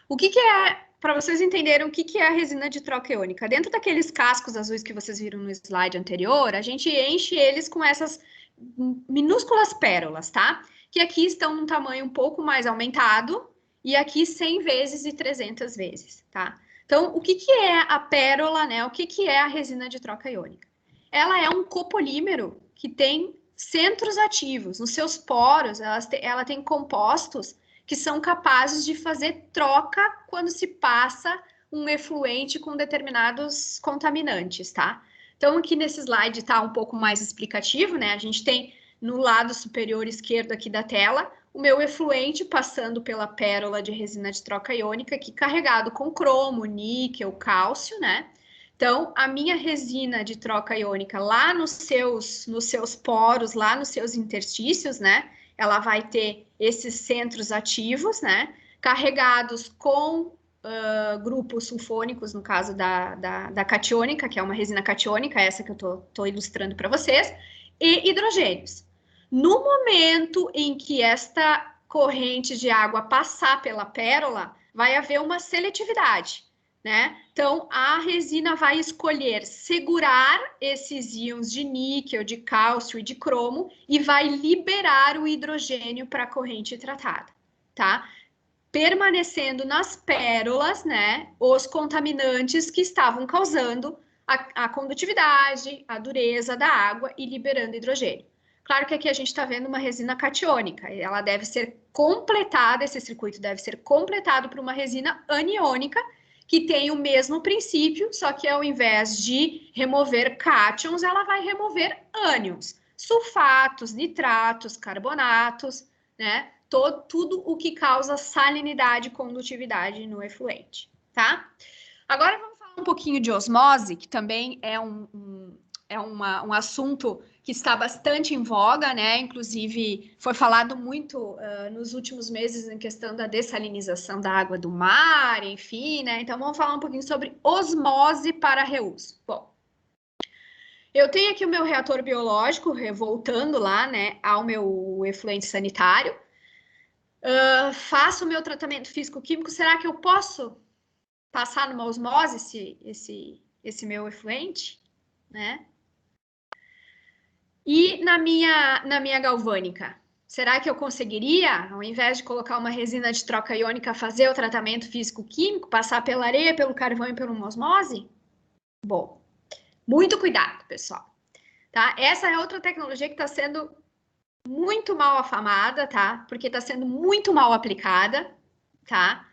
O que é, para vocês entenderem o que é a resina de troca iônica? Dentro daqueles cascos azuis que vocês viram no slide anterior, a gente enche eles com essas minúsculas pérolas, tá? Que aqui estão num tamanho um pouco mais aumentado e aqui 100 vezes e 300 vezes, tá? Então, o que é a pérola, né? O que é a resina de troca iônica? Ela é um copolímero que tem centros ativos. Nos seus poros, ela tem compostos que são capazes de fazer troca quando se passa um efluente com determinados contaminantes, tá? Então, aqui nesse slide está um pouco mais explicativo, né? A gente tem no lado superior esquerdo aqui da tela o meu efluente passando pela pérola de resina de troca iônica aqui carregado com cromo, níquel, cálcio, né? Então, a minha resina de troca iônica lá nos seus poros, lá nos seus interstícios, né? Ela vai ter esses centros ativos, né? Carregados com grupos sulfônicos, no caso da catiônica, que é uma resina catiônica, essa que eu tô ilustrando para vocês, e hidrogênios. No momento em que esta corrente de água passar pela pérola, vai haver uma seletividade, né? Então, a resina vai escolher segurar esses íons de níquel, de cálcio e de cromo e vai liberar o hidrogênio para a corrente tratada, tá? Permanecendo nas pérolas, né, os contaminantes que estavam causando a condutividade, a dureza da água e liberando hidrogênio. Claro que aqui a gente está vendo uma resina catiônica, ela deve ser completada, esse circuito deve ser completado por uma resina aniônica, que tem o mesmo princípio, só que ao invés de remover cátions, ela vai remover ânions, sulfatos, nitratos, carbonatos, né? Tudo o que causa salinidade e condutividade no efluente, tá? Agora vamos falar um pouquinho de osmose, que também é um assunto que está bastante em voga, né? Inclusive, foi falado muito nos últimos meses em questão da dessalinização da água do mar, enfim, né? Então, vamos falar um pouquinho sobre osmose para reuso. Bom, eu tenho aqui o meu reator biológico, voltando lá, né, ao meu efluente sanitário. Faço o meu tratamento físico-químico. Será que eu posso passar numa osmose esse meu efluente, né? E na minha galvânica, será que eu conseguiria, ao invés de colocar uma resina de troca iônica, fazer o tratamento físico-químico, passar pela areia, pelo carvão e por uma osmose? Bom, muito cuidado, pessoal. Tá? Essa é outra tecnologia que está sendo muito mal afamada, tá? Porque está sendo muito mal aplicada, tá?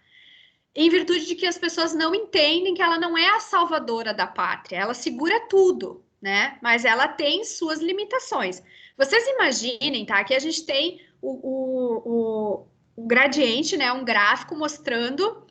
Em virtude de que as pessoas não entendem que ela não é a salvadora da pátria, ela segura tudo, né? Mas ela tem suas limitações. Vocês imaginem, tá? Que a gente tem o gradiente, né? Um gráfico mostrando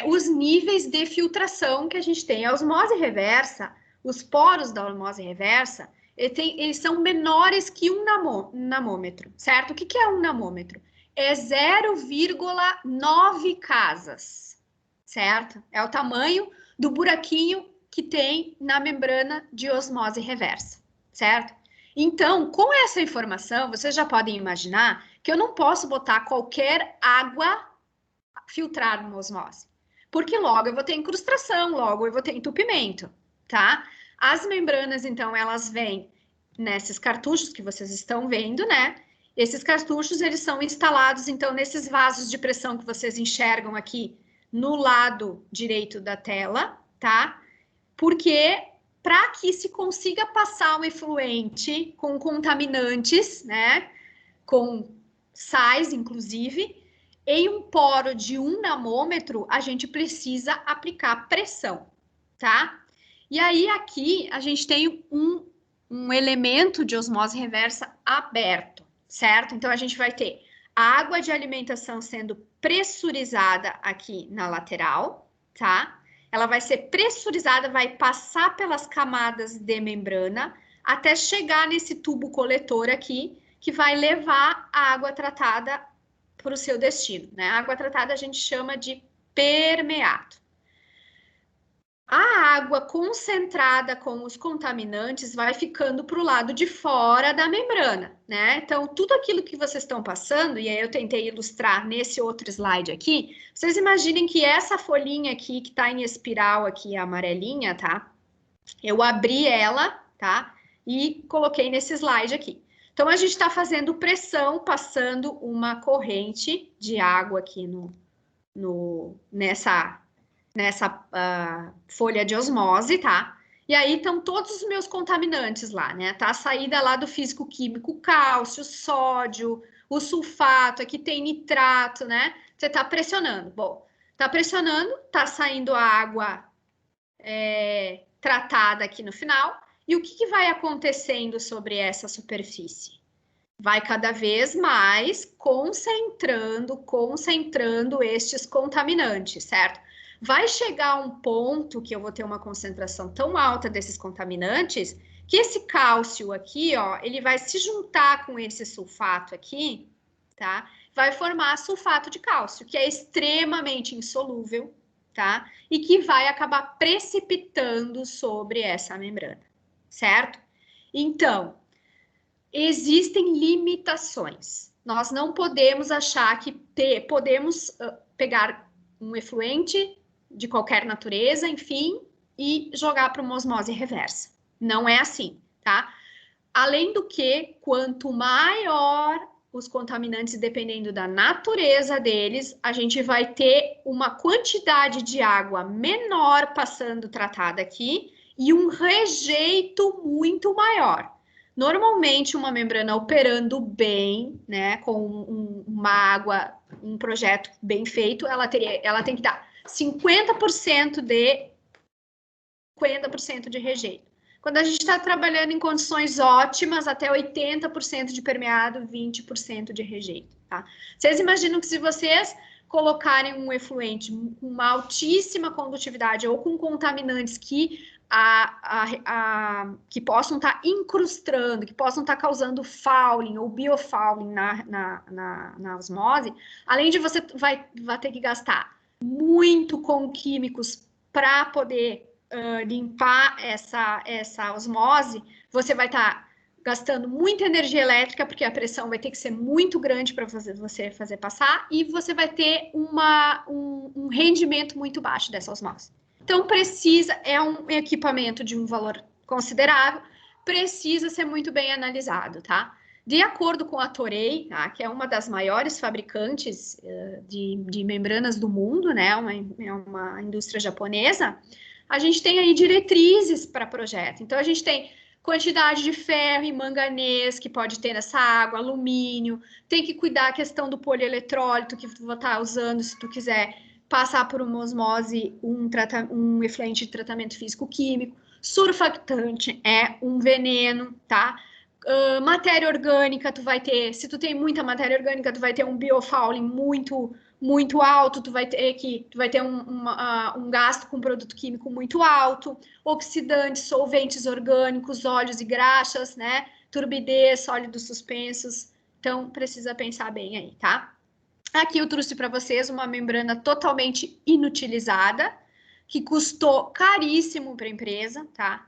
os níveis de filtração que a gente tem. A osmose reversa, os poros da osmose reversa, eles são menores que um namômetro, certo? O que é um namômetro? é 0,9 casas, certo? É o tamanho do buraquinho que tem na membrana de osmose reversa, certo? Então, com essa informação, vocês já podem imaginar que eu não posso botar qualquer água filtrar numa osmose, porque logo eu vou ter incrustação, logo eu vou ter entupimento, tá? As membranas, então, elas vêm nesses cartuchos que vocês estão vendo, né? Esses cartuchos, eles são instalados, então, nesses vasos de pressão que vocês enxergam aqui no lado direito da tela, tá? Porque para que se consiga passar um efluente com contaminantes, né? Com sais, inclusive, em um poro de 1 namômetro, a gente precisa aplicar pressão, tá? E aí, aqui, a gente tem um elemento de osmose reversa aberto, certo? Então, a gente vai ter a água de alimentação sendo pressurizada aqui na lateral, tá? Ela vai ser pressurizada, vai passar pelas camadas de membrana até chegar nesse tubo coletor aqui, que vai levar a água tratada para o seu destino, né? A água tratada a gente chama de permeato. A água concentrada com os contaminantes vai ficando para o lado de fora da membrana, né? Então, tudo aquilo que vocês estão passando, e aí eu tentei ilustrar nesse outro slide aqui, vocês imaginem que essa folhinha aqui, que está em espiral aqui, amarelinha, tá? Eu abri ela, tá? E coloquei nesse slide aqui. Então, a gente está fazendo pressão, passando uma corrente de água aqui nessa folha de osmose, tá? E aí estão todos os meus contaminantes lá, né? Tá a saída lá do físico-químico, cálcio, sódio, o sulfato, aqui tem nitrato, né? Você tá pressionando. Bom, tá pressionando, tá saindo a água tratada aqui no final. E o que vai acontecendo sobre essa superfície? Vai cada vez mais concentrando estes contaminantes, certo? Vai chegar um ponto que eu vou ter uma concentração tão alta desses contaminantes que esse cálcio aqui, ó, ele vai se juntar com esse sulfato aqui, tá? Vai formar sulfato de cálcio, que é extremamente insolúvel, tá? E que vai acabar precipitando sobre essa membrana, certo? Então, existem limitações. Nós não podemos achar que podemos pegar um efluente de qualquer natureza, enfim, e jogar para uma osmose reversa. Não é assim, tá? Além do que, quanto maior os contaminantes, dependendo da natureza deles, a gente vai ter uma quantidade de água menor passando tratada aqui e um rejeito muito maior. Normalmente, uma membrana operando bem, né, com uma água, um projeto bem feito, ela tem que dar 50% de rejeito. Quando a gente está trabalhando em condições ótimas, até 80% de permeado, 20% de rejeito, tá? Vocês imaginam que se vocês colocarem um efluente com uma altíssima condutividade ou com contaminantes que possam estar incrustando, que possam estar causando fouling ou biofouling na osmose, além de você vai ter que gastar muito com químicos para poder limpar essa osmose, você vai estar gastando muita energia elétrica, porque a pressão vai ter que ser muito grande para você fazer passar, e você vai ter um rendimento muito baixo dessa osmose. Então, é um equipamento de um valor considerável, precisa ser muito bem analisado, tá? De acordo com a Toray, tá, que é uma das maiores fabricantes de membranas do mundo, né? É uma indústria japonesa, a gente tem aí diretrizes para projeto. Então, a gente tem quantidade de ferro e manganês que pode ter nessa água, alumínio, tem que cuidar a questão do polieletrólito que tu vai estar usando se tu quiser passar por uma osmose, um efluente de tratamento físico-químico. Surfactante é um veneno, tá? Matéria orgânica, se tu tem muita matéria orgânica, tu vai ter um biofouling muito alto, tu vai ter um gasto com produto químico muito alto, oxidantes, solventes orgânicos, óleos e graxas, né? Turbidez, sólidos suspensos. Então, precisa pensar bem aí, tá? Aqui eu trouxe para vocês uma membrana totalmente inutilizada, que custou caríssimo para a empresa, tá?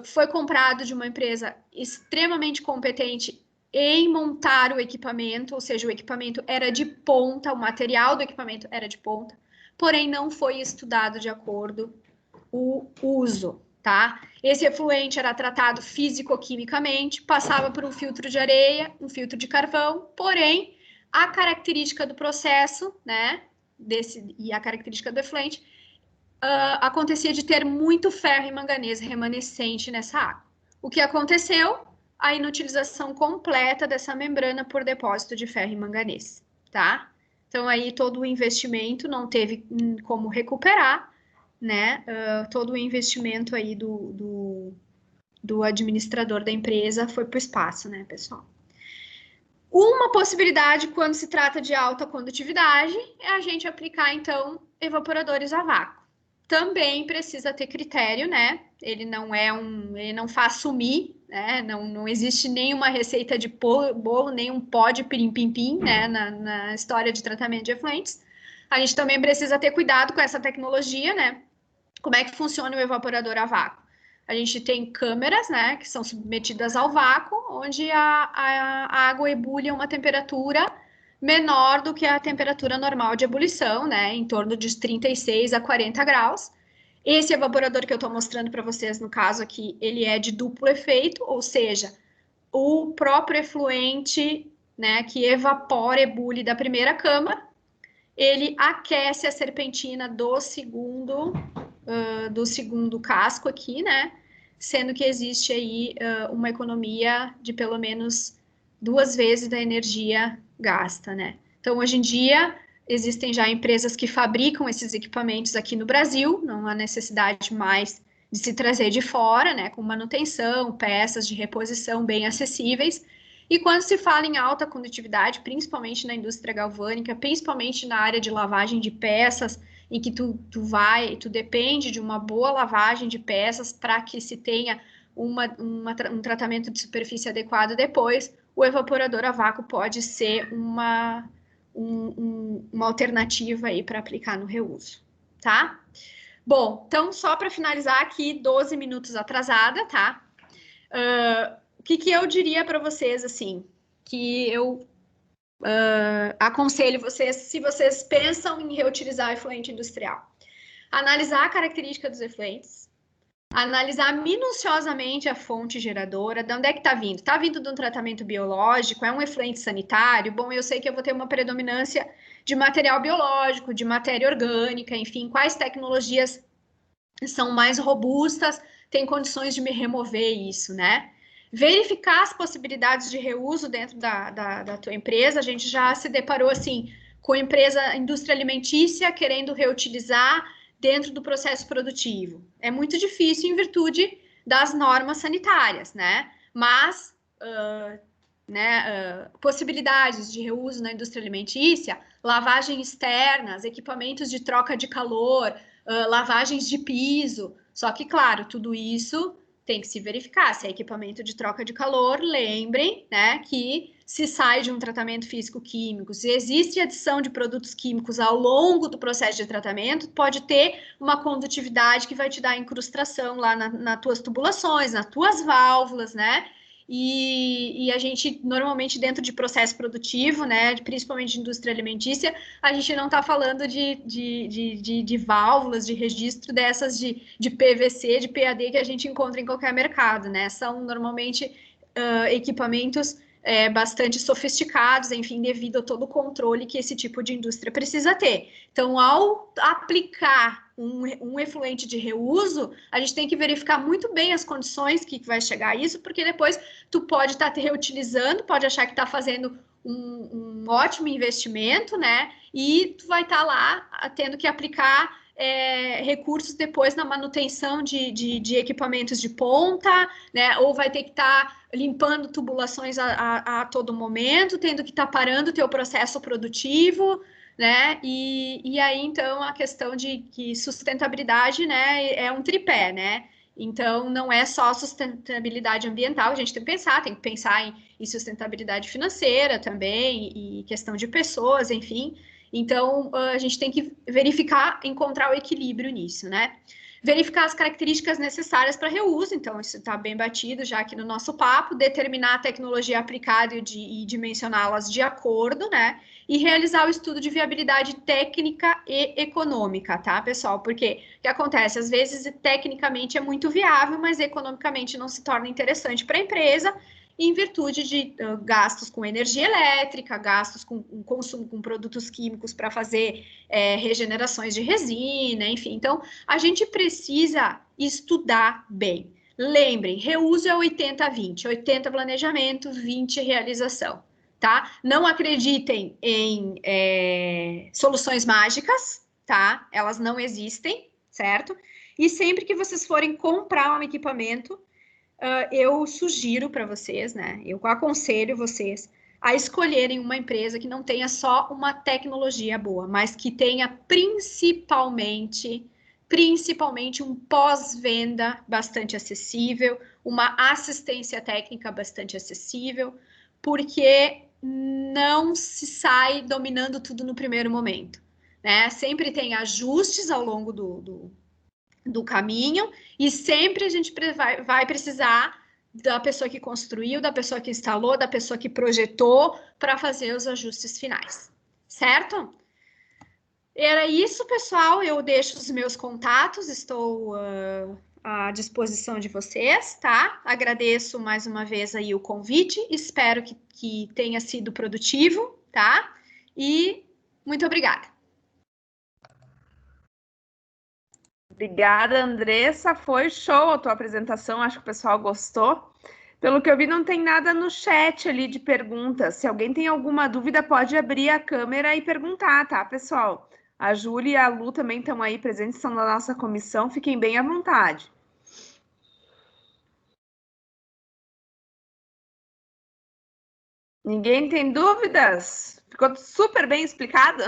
Foi comprado de uma empresa extremamente competente em montar o equipamento, ou seja, o equipamento era de ponta, o material do equipamento era de ponta, porém não foi estudado de acordo o uso, tá? Esse efluente era tratado físico-quimicamente, passava por um filtro de areia, um filtro de carvão, porém a característica do processo, né, e a característica do efluente, acontecia de ter muito ferro e manganês remanescente nessa água. O que aconteceu? A inutilização completa dessa membrana por depósito de ferro e manganês, tá? Então, aí todo o investimento não teve como recuperar, né? Todo o investimento aí do administrador da empresa foi para o espaço, né, pessoal? Uma possibilidade, quando se trata de alta condutividade, é a gente aplicar, então, evaporadores a vácuo. Também precisa ter critério, né? Ele não faz sumir, né? Não existe nenhuma receita de bolo, nem um pó de pirim-pim-pim, né? Na história de tratamento de efluentes. A gente também precisa ter cuidado com essa tecnologia, né? Como é que funciona o evaporador a vácuo? A gente tem câmeras, né, que são submetidas ao vácuo, onde a água ebule a uma temperatura menor do que a temperatura normal de ebulição, né, em torno de 36 a 40 graus. Esse evaporador que eu estou mostrando para vocês, no caso aqui, ele é de duplo efeito, ou seja, o próprio efluente, né, que evapora, ebule da primeira câmara, ele aquece a serpentina do segundo casco aqui, né? Sendo que existe aí uma economia de pelo menos 2 vezes da energia gasta, né? Então, hoje em dia, existem já empresas que fabricam esses equipamentos aqui no Brasil, não há necessidade mais de se trazer de fora, né? Com manutenção, peças de reposição bem acessíveis. E quando se fala em alta condutividade, principalmente na indústria galvânica, principalmente na área de lavagem de peças, em que tu depende de uma boa lavagem de peças para que se tenha um tratamento de superfície adequado depois, o evaporador a vácuo pode ser uma alternativa aí para aplicar no reuso, tá? Bom, então só para finalizar aqui, 12 minutos atrasada, tá? O que eu diria para vocês, assim, que eu aconselho vocês, se vocês pensam em reutilizar efluente industrial. Analisar a característica dos efluentes, analisar minuciosamente a fonte geradora, de onde é que está vindo? Está vindo de um tratamento biológico? É um efluente sanitário? Bom, eu sei que eu vou ter uma predominância de material biológico, de matéria orgânica, enfim, quais tecnologias são mais robustas, têm condições de me remover isso, né? Verificar as possibilidades de reuso dentro da tua empresa. A gente já se deparou, assim, com a empresa indústria alimentícia querendo reutilizar dentro do processo produtivo. É muito difícil em virtude das normas sanitárias, né? Mas, possibilidades de reuso na indústria alimentícia, lavagem externas, equipamentos de troca de calor, lavagens de piso. Só que, claro, tudo isso tem que se verificar. Se é equipamento de troca de calor, lembrem, né, que se sai de um tratamento físico-químico, se existe adição de produtos químicos ao longo do processo de tratamento, pode ter uma condutividade que vai te dar incrustação lá nas tuas tubulações, nas tuas válvulas, né? E a gente, normalmente, dentro de processo produtivo, né, principalmente de indústria alimentícia, a gente não está falando de válvulas, de registro dessas de PVC, de PAD que a gente encontra em qualquer mercado, né? São, normalmente, equipamentos bastante sofisticados, enfim, devido a todo o controle que esse tipo de indústria precisa ter. Então, ao aplicar um efluente de reuso, a gente tem que verificar muito bem as condições que vai chegar a isso, porque depois tu pode estar reutilizando, pode achar que está fazendo um ótimo investimento, né? E tu vai estar lá tendo que aplicar recursos depois na manutenção de equipamentos de ponta, né? Ou vai ter que estar limpando tubulações a todo momento, tendo que estar parando o teu processo produtivo, né? E aí, então, a questão de que sustentabilidade, né, é um tripé, né? Então, não é só sustentabilidade ambiental, a gente tem que pensar em sustentabilidade financeira também, e questão de pessoas, enfim. Então, a gente tem que verificar, encontrar o equilíbrio nisso, né? Verificar as características necessárias para reuso, então isso está bem batido já aqui no nosso papo, determinar a tecnologia aplicada e dimensioná-las de acordo, né? E realizar o estudo de viabilidade técnica e econômica, tá, pessoal? Porque o que acontece? Às vezes, tecnicamente é muito viável, mas economicamente não se torna interessante para a empresa, em virtude de gastos com energia elétrica, gastos com consumo com produtos químicos para fazer regenerações de resina, enfim. Então, a gente precisa estudar bem. Lembrem, reuso é 80-20, 80 planejamento, 20 realização, tá? Não acreditem em soluções mágicas, tá? Elas não existem, certo? E sempre que vocês forem comprar um equipamento, eu sugiro para vocês, né? Eu aconselho vocês a escolherem uma empresa que não tenha só uma tecnologia boa, mas que tenha principalmente um pós-venda bastante acessível, uma assistência técnica bastante acessível, porque não se sai dominando tudo no primeiro momento, né? Sempre tem ajustes ao longo do caminho, e sempre a gente vai precisar da pessoa que construiu, da pessoa que instalou, da pessoa que projetou para fazer os ajustes finais, certo? Era isso, pessoal. Eu deixo os meus contatos, estou à disposição de vocês, tá? Agradeço mais uma vez aí o convite, espero que tenha sido produtivo, tá? E muito obrigada. Obrigada, Andressa. Foi show a tua apresentação. Acho que o pessoal gostou. Pelo que eu vi, não tem nada no chat ali de perguntas. Se alguém tem alguma dúvida, pode abrir a câmera e perguntar, tá, pessoal? A Júlia e a Lu também estão aí presentes, são da nossa comissão. Fiquem bem à vontade. Ninguém tem dúvidas? Ficou super bem explicado?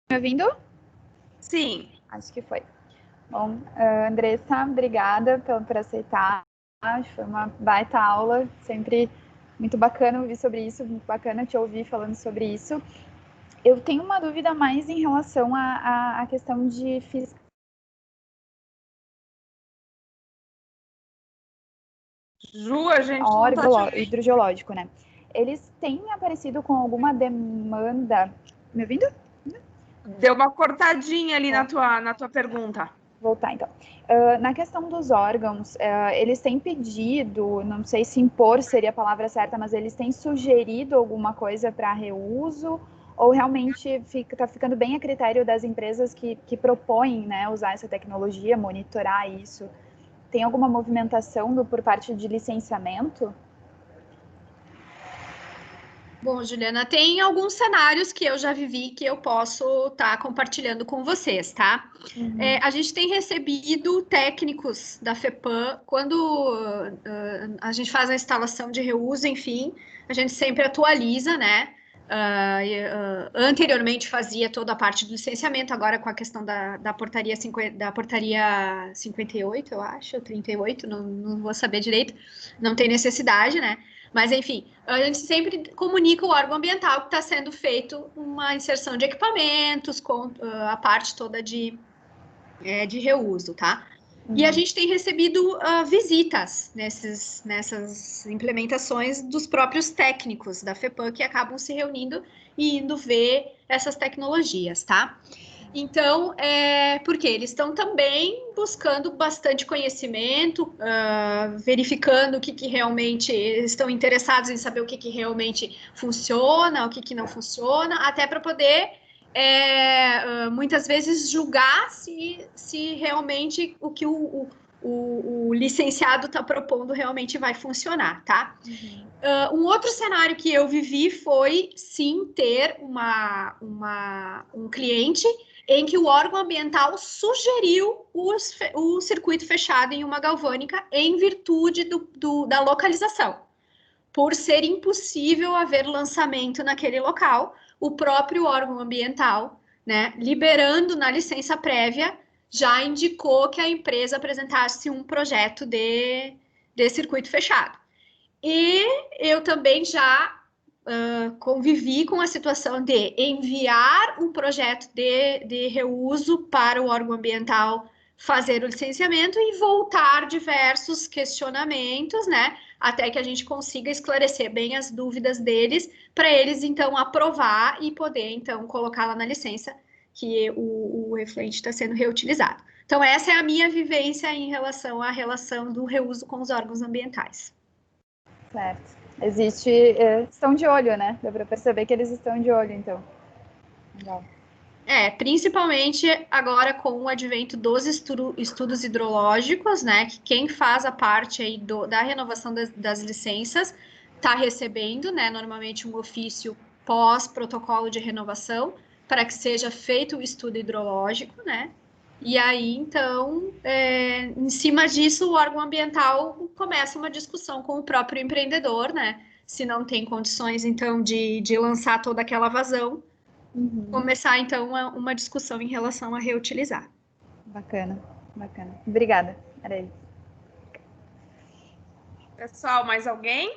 Me ouvindo? Sim. Acho que foi. Bom, Andressa, obrigada por aceitar. Acho que foi uma baita aula, sempre muito bacana ouvir sobre isso, muito bacana te ouvir falando sobre isso. Eu tenho uma dúvida mais em relação à questão de fiscalização. Ju, a gente hidrogeológico, né? Eles têm aparecido com alguma demanda... Me ouvindo? Deu uma cortadinha ali na tua pergunta. Voltar, então. Na questão dos órgãos, eles têm pedido, não sei se impor seria a palavra certa, mas eles têm sugerido alguma coisa para reuso, ou realmente está ficando bem a critério das empresas que propõem, né, usar essa tecnologia, monitorar isso? Tem alguma movimentação por parte de licenciamento? Bom, Juliana, tem alguns cenários que eu já vivi que eu posso estar compartilhando com vocês, tá? Uhum. A gente tem recebido técnicos da FEPAM, quando a gente faz a instalação de reuso, enfim, a gente sempre atualiza, né? Anteriormente fazia toda a parte do licenciamento, agora com a questão da portaria 58, eu acho, 38, não vou saber direito, não tem necessidade, né? Mas, enfim, a gente sempre comunica o órgão ambiental que está sendo feito uma inserção de equipamentos com a parte toda de reuso, tá? Uhum. E a gente tem recebido visitas nessas implementações dos próprios técnicos da FEPAM que acabam se reunindo e indo ver essas tecnologias, tá? Então, porque eles estão também buscando bastante conhecimento, verificando o que realmente estão interessados em saber o que realmente funciona, o que não funciona, até para poder, muitas vezes, julgar se realmente o que o licenciado está propondo realmente vai funcionar, tá? Uhum. Um outro cenário que eu vivi foi, sim, ter um cliente em que o órgão ambiental sugeriu o circuito fechado em uma galvânica em virtude da localização. Por ser impossível haver lançamento naquele local, o próprio órgão ambiental, né, liberando na licença prévia, já indicou que a empresa apresentasse um projeto de circuito fechado. E eu também já convivi com a situação de enviar um projeto de reuso para o órgão ambiental fazer o licenciamento e voltar diversos questionamentos, né? Até que a gente consiga esclarecer bem as dúvidas deles, para eles, então, aprovar e poder, então, colocar lá na licença que o efluente está sendo reutilizado. Então, essa é a minha vivência em relação à relação do reuso com os órgãos ambientais. Certo. Estão de olho, né? Dá para perceber que eles estão de olho, então. Legal. Principalmente agora com o advento dos estudos hidrológicos, né? Que quem faz a parte aí da renovação das licenças está recebendo, né? Normalmente um ofício pós-protocolo de renovação para que seja feito o estudo hidrológico, né? E aí, então, em cima disso, o órgão ambiental começa uma discussão com o próprio empreendedor, né? Se não tem condições, então, de lançar toda aquela vazão, começar, então, uma discussão em relação a reutilizar. Bacana, bacana. Obrigada, Arely. Pessoal, mais alguém?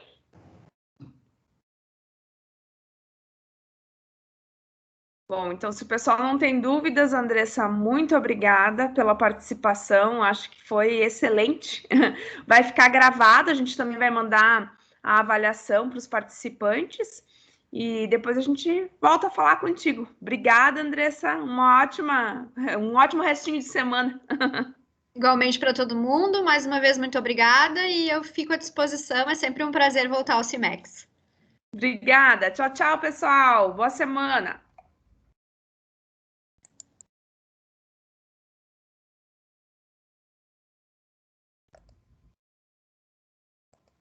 Bom, então, se o pessoal não tem dúvidas, Andressa, muito obrigada pela participação, acho que foi excelente. Vai ficar gravado, a gente também vai mandar a avaliação para os participantes e depois a gente volta a falar contigo. Obrigada, Andressa, um ótimo restinho de semana. Igualmente para todo mundo, mais uma vez, muito obrigada e eu fico à disposição, é sempre um prazer voltar ao CIMEX. Obrigada, tchau, tchau, pessoal, boa semana.